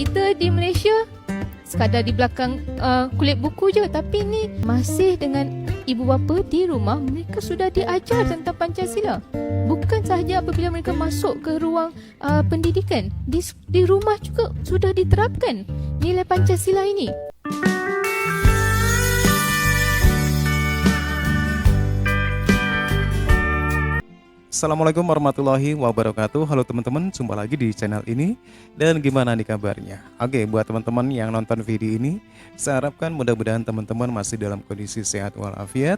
Kita di Malaysia sekadar di belakang kulit buku je, tapi ni masih dengan ibu bapa di rumah, mereka sudah diajar tentang Pancasila. Bukan sahaja apabila mereka masuk ke ruang pendidikan, di rumah juga sudah diterapkan nilai Pancasila ini. Assalamualaikum warahmatullahi wabarakatuh. Halo teman-teman, jumpa lagi di channel ini. Dan gimana nih kabarnya? Oke, buat teman-teman yang nonton video ini, saya harapkan mudah-mudahan teman-teman masih dalam kondisi sehat walafiat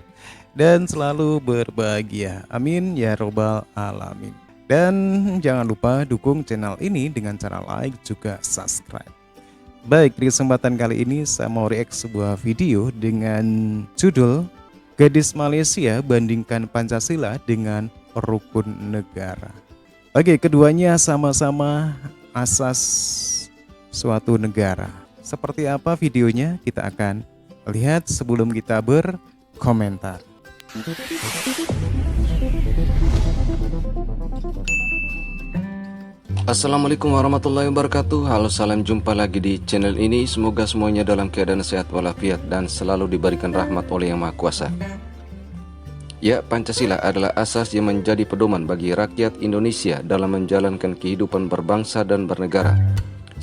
dan selalu berbahagia. Amin ya robbal alamin. Dan jangan lupa dukung channel ini dengan cara like juga subscribe. Baik, di kesempatan kali ini saya mau react sebuah video dengan judul Gadis Malaysia bandingkan Pancasila dengan rukun negara. Oke, keduanya sama-sama asas suatu negara. Seperti apa videonya kita akan lihat sebelum kita berkomentar. Assalamualaikum warahmatullahi wabarakatuh. Halo, salam jumpa lagi di channel ini. Semoga semuanya dalam keadaan sehat walafiat dan selalu diberikan rahmat oleh Yang Maha Kuasa. Ya, Pancasila adalah asas yang menjadi pedoman bagi rakyat Indonesia dalam menjalankan kehidupan berbangsa dan bernegara.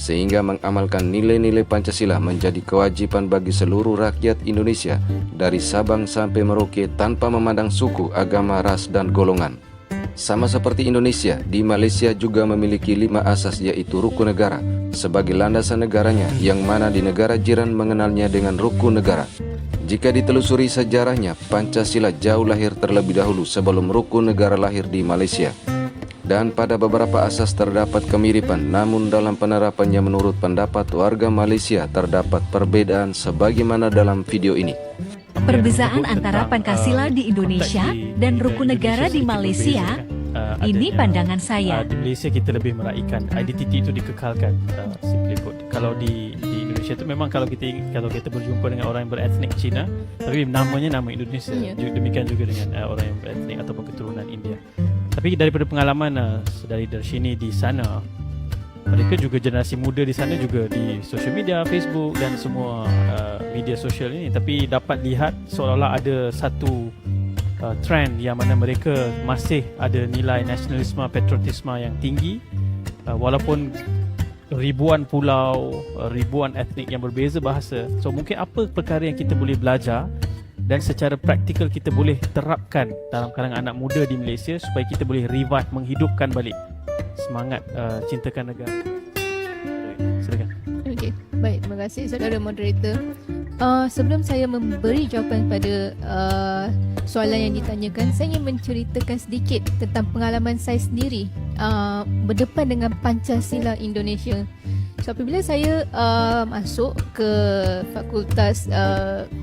Sehingga mengamalkan nilai-nilai Pancasila menjadi kewajiban bagi seluruh rakyat Indonesia dari Sabang sampai Merauke tanpa memandang suku, agama, ras, dan golongan. Sama seperti Indonesia, di Malaysia juga memiliki 5 asas, yaitu rukun negara sebagai landasan negaranya, yang mana di negara jiran mengenalnya dengan rukun negara. Jika ditelusuri sejarahnya, Pancasila jauh lahir terlebih dahulu sebelum rukun negara lahir di Malaysia. Dan pada beberapa asas terdapat kemiripan, namun dalam penerapannya menurut pendapat warga Malaysia terdapat perbedaan sebagaimana dalam video ini. Perbezaan antara Pancasila di Indonesia dan rukun negara di Malaysia, ini pandangan saya. Di Malaysia kita lebih meraihkan identiti itu dikekalkan, simply put. Kalau di Indonesia itu memang kalau kita berjumpa dengan orang yang beretnik Cina, tapi namanya nama Indonesia. Demikian juga dengan orang yang beretnik ataupun keturunan India. Tapi daripada pengalaman dari sini di sana, mereka juga generasi muda di sana juga di social media, Facebook dan semua media sosial ini, tapi dapat lihat seolah-olah ada satu trend yang mana mereka masih ada nilai nasionalisme, patriotisme yang tinggi, walaupun ribuan pulau, ribuan etnik yang berbeza bahasa. So mungkin apa perkara yang kita boleh belajar dan secara praktikal kita boleh terapkan dalam kalangan anak muda di Malaysia supaya kita boleh revive, menghidupkan balik semangat cintakan negara. Silakan. Okey, baik, terima kasih saudara moderator. Sebelum saya memberi jawapan pada soalan yang ditanyakan, saya ingin menceritakan sedikit tentang pengalaman saya sendiri berdepan dengan Pancasila Indonesia. So, apabila saya masuk ke Fakultas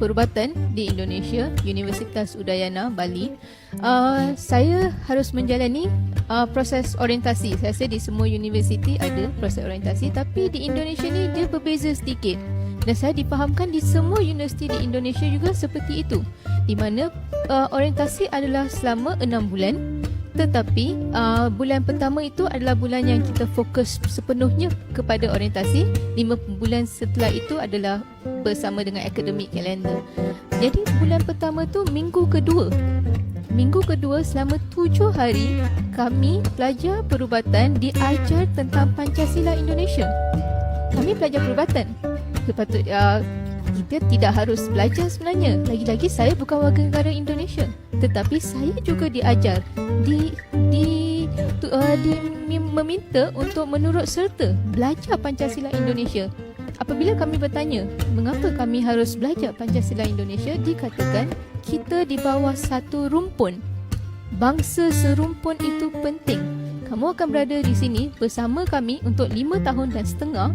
Perubatan di Indonesia, Universitas Udayana, Bali, saya harus menjalani proses orientasi. Saya rasa di semua universiti ada proses orientasi, tapi di Indonesia ni dia berbeza sedikit. Dan saya difahamkan di semua universiti di Indonesia juga seperti itu, di mana orientasi adalah selama 6 bulan. Tetapi bulan pertama itu adalah bulan yang kita fokus sepenuhnya kepada orientasi. 5 bulan setelah itu adalah bersama dengan akademik kalender. Jadi bulan pertama tu minggu kedua selama 7 hari kami pelajar perubatan diajar tentang Pancasila Indonesia. Kami pelajar perubatan, kita tidak harus belajar sebenarnya. Lagi-lagi saya bukan warga negara Indonesia, tetapi saya juga diajar, meminta untuk menurut serta belajar Pancasila Indonesia. Apabila kami bertanya mengapa kami harus belajar Pancasila Indonesia, dikatakan kita di bawah satu rumpun. Bangsa serumpun itu penting. Kamu akan berada di sini bersama kami untuk 5 tahun dan setengah,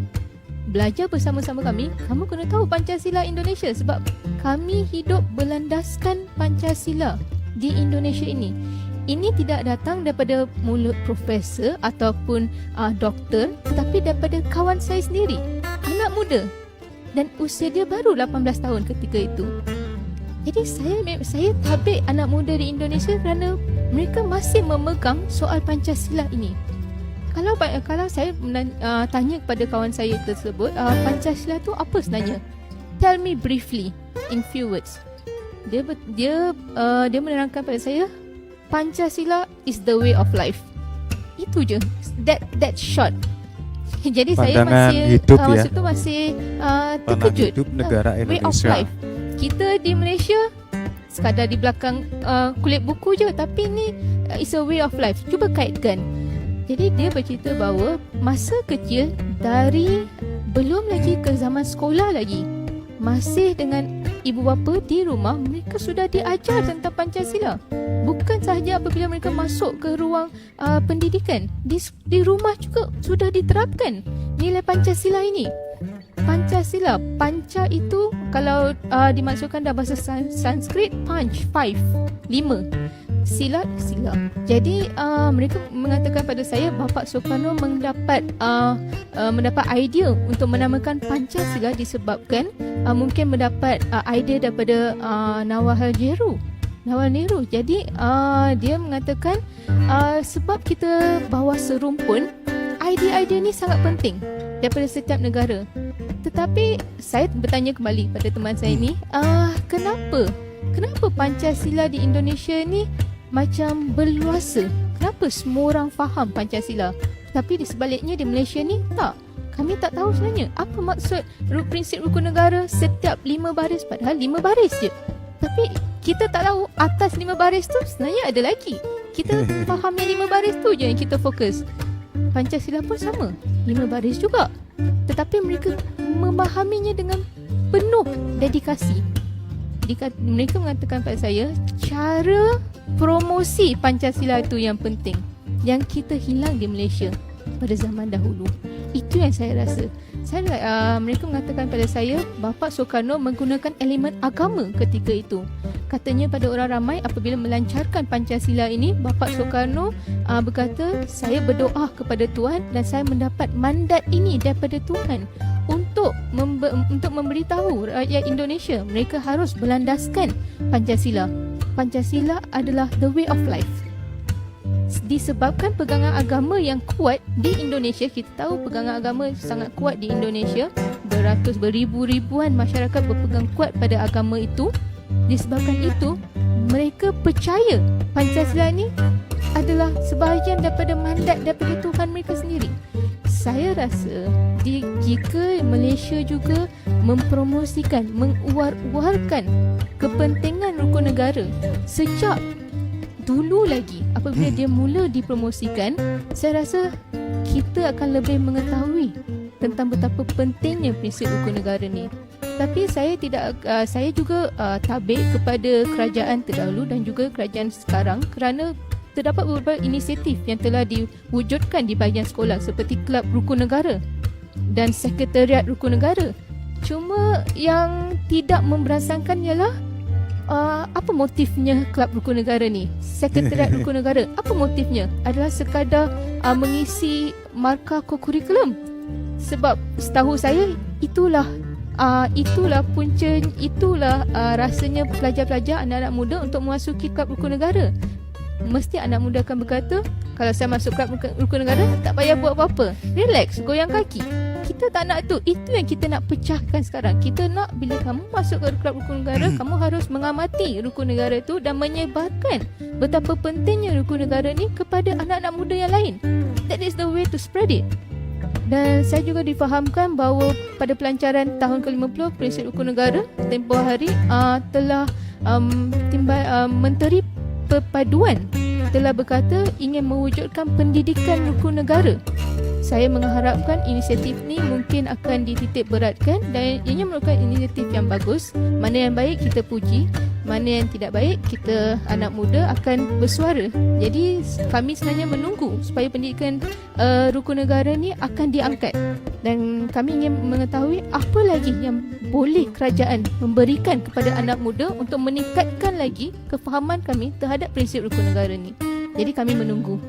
belajar bersama-sama kami. Kamu kena tahu Pancasila Indonesia sebab kami hidup berlandaskan Pancasila di Indonesia ini. Ini tidak datang daripada mulut profesor ataupun doktor, tetapi daripada kawan saya sendiri, anak muda, dan usia dia baru 18 tahun ketika itu. Jadi saya tabik anak muda di Indonesia kerana mereka masih memegang soal Pancasila ini. Kalau saya tanya kepada kawan saya tersebut, Pancasila tu apa sebenarnya? Tell me briefly in few words. Dia menerangkan pada saya, Pancasila is the way of life. Itu je. That short. Jadi saya Pandangan masih hidup ya. masa tu masih Pandangan terkejut. hidup negara Way of Indonesia. life. Kita di Malaysia sekadar di belakang kulit buku je, tapi ni it's a way of life. Cuba kaitkan. Jadi dia bercerita bahawa masa kecil, dari belum lagi ke zaman sekolah lagi, masih dengan ibu bapa di rumah, mereka sudah diajar tentang Pancasila. Bukan sahaja apabila mereka masuk ke ruang pendidikan, di rumah juga sudah diterapkan nilai Pancasila ini. Pancasila, panca itu kalau dimaksudkan dalam bahasa Sanskrit, punch, 5. Silat. Jadi mereka mengatakan pada saya, Bapak Soekarno mendapat idea untuk menamakan Pancasila disebabkan mungkin mendapat idea daripada Nawal Nehru. Jadi dia mengatakan sebab kita bawa serumpun, idea-idea ni sangat penting daripada setiap negara. Tetapi saya bertanya kembali pada teman saya ni, kenapa Pancasila di Indonesia ni macam berluasa? Kenapa semua orang faham Pancasila, tapi di sebaliknya di Malaysia ni tak? Kami tak tahu sebenarnya apa maksud prinsip rukun negara setiap 5 baris, padahal 5 baris je. Tapi kita tak tahu atas 5 baris tu sebenarnya ada lagi. Kita faham yang 5 baris tu je yang kita fokus. Pancasila pun sama, 5 baris juga. Tetapi mereka memahaminya dengan penuh dedikasi. Mereka mengatakan pada saya, cara promosi Pancasila itu yang penting, yang kita hilang di Malaysia pada zaman dahulu. Itu yang saya rasa. Mereka mengatakan pada saya, Bapak Soekarno menggunakan elemen agama ketika itu. Katanya pada orang ramai apabila melancarkan Pancasila ini, Bapak Soekarno berkata, saya berdoa kepada Tuhan dan saya mendapat mandat ini daripada Tuhan untuk memberitahu rakyat Indonesia mereka harus berlandaskan Pancasila. Pancasila adalah the way of life. Disebabkan pegangan agama yang kuat di Indonesia, kita tahu pegangan agama sangat kuat di Indonesia, beribu-ribuan masyarakat berpegang kuat pada agama itu. Disebabkan itu, mereka percaya Pancasila ni adalah sebahagian daripada mandat daripada Tuhan mereka sendiri. Saya rasa jika Malaysia juga mempromosikan, menguar-uarkan kepentingan rukun negara sejak dulu lagi, apabila dia mula dipromosikan, saya rasa kita akan lebih mengetahui tentang betapa pentingnya prinsip rukun negara ni. Tapi saya juga tabik kepada kerajaan terdahulu dan juga kerajaan sekarang, kerana terdapat beberapa inisiatif yang telah diwujudkan di bahagian sekolah seperti Kelab Rukun Negara dan Sekretariat Rukun Negara. Cuma yang tidak memberasakan ialah apa motifnya Kelab Rukun Negara ni? Sekretariat Rukun Negara, apa motifnya? Adalah sekadar mengisi markah kurikulum. Sebab setahu saya itulah punca, rasanya pelajar-pelajar, anak-anak muda untuk memasuki Kelab Rukun Negara. Mesti anak muda akan berkata, kalau saya masuk Kelab Rukun Negara, tak payah buat apa-apa, relax, goyang kaki. Kita tak nak tu. Itu yang kita nak pecahkan sekarang. Kita nak bila kamu masuk ke Kelab Rukun Negara, kamu harus mengamati rukun negara tu dan menyebarkan betapa pentingnya rukun negara ni kepada anak-anak muda yang lain. That is the way to spread it. Dan saya juga difahamkan bahawa pada pelancaran tahun ke-50 prinsip rukun negara, tempoh hari telah Menteri Perpaduan telah berkata ingin mewujudkan pendidikan rukun negara. Saya mengharapkan inisiatif ni mungkin akan dititik beratkan dan ianya merupakan inisiatif yang bagus. Mana yang baik kita puji, mana yang tidak baik kita anak muda akan bersuara. Jadi kami sebenarnya menunggu supaya pendidikan rukun negara ni akan diangkat. Dan kami ingin mengetahui apa lagi yang boleh kerajaan memberikan kepada anak muda untuk meningkatkan lagi kefahaman kami terhadap prinsip rukun negara ni. Jadi kami menunggu.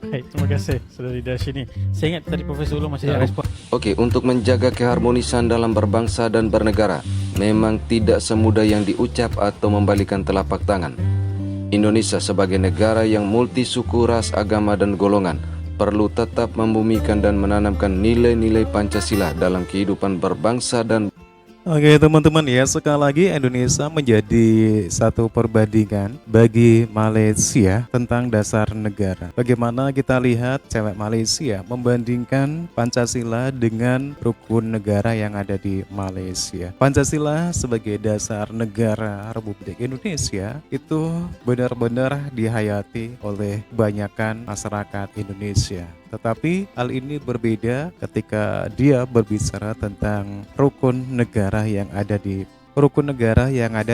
Baik, terima kasih Saudari Darshini. Saya ingat tadi Profesor Ulum masih nak respon. Oke, untuk menjaga keharmonisan dalam berbangsa dan bernegara memang tidak semudah yang diucap atau membalikan telapak tangan. Indonesia sebagai negara yang multi suku, ras, agama, dan golongan perlu tetap membumikan dan menanamkan nilai-nilai Pancasila dalam kehidupan berbangsa dan Oke teman-teman ya, sekali lagi Indonesia menjadi satu perbandingan bagi Malaysia tentang dasar negara. Bagaimana kita lihat cewek Malaysia membandingkan Pancasila dengan rukun negara yang ada di Malaysia. Pancasila sebagai dasar negara Republik Indonesia itu benar-benar dihayati oleh kebanyakan masyarakat Indonesia. Tetapi hal ini berbeda ketika dia berbicara tentang rukun negara yang ada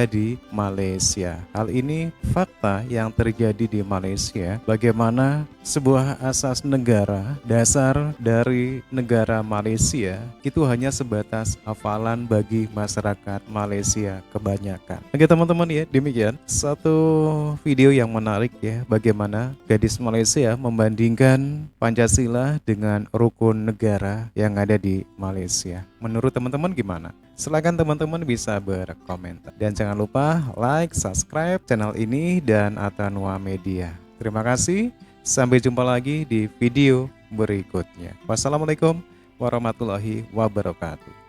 di Malaysia. Hal ini fakta yang terjadi di Malaysia, bagaimana sebuah asas negara, dasar dari negara Malaysia itu hanya sebatas hafalan bagi masyarakat Malaysia kebanyakan. Oke teman-teman ya, demikian satu video yang menarik ya, bagaimana gadis Malaysia membandingkan Pancasila dengan rukun negara yang ada di Malaysia. Menurut teman-teman gimana? Silakan teman-teman bisa berkomentar. Dan jangan lupa like, subscribe channel ini dan Atanua Media. Terima kasih. Sampai jumpa lagi di video berikutnya. Wassalamualaikum warahmatullahi wabarakatuh.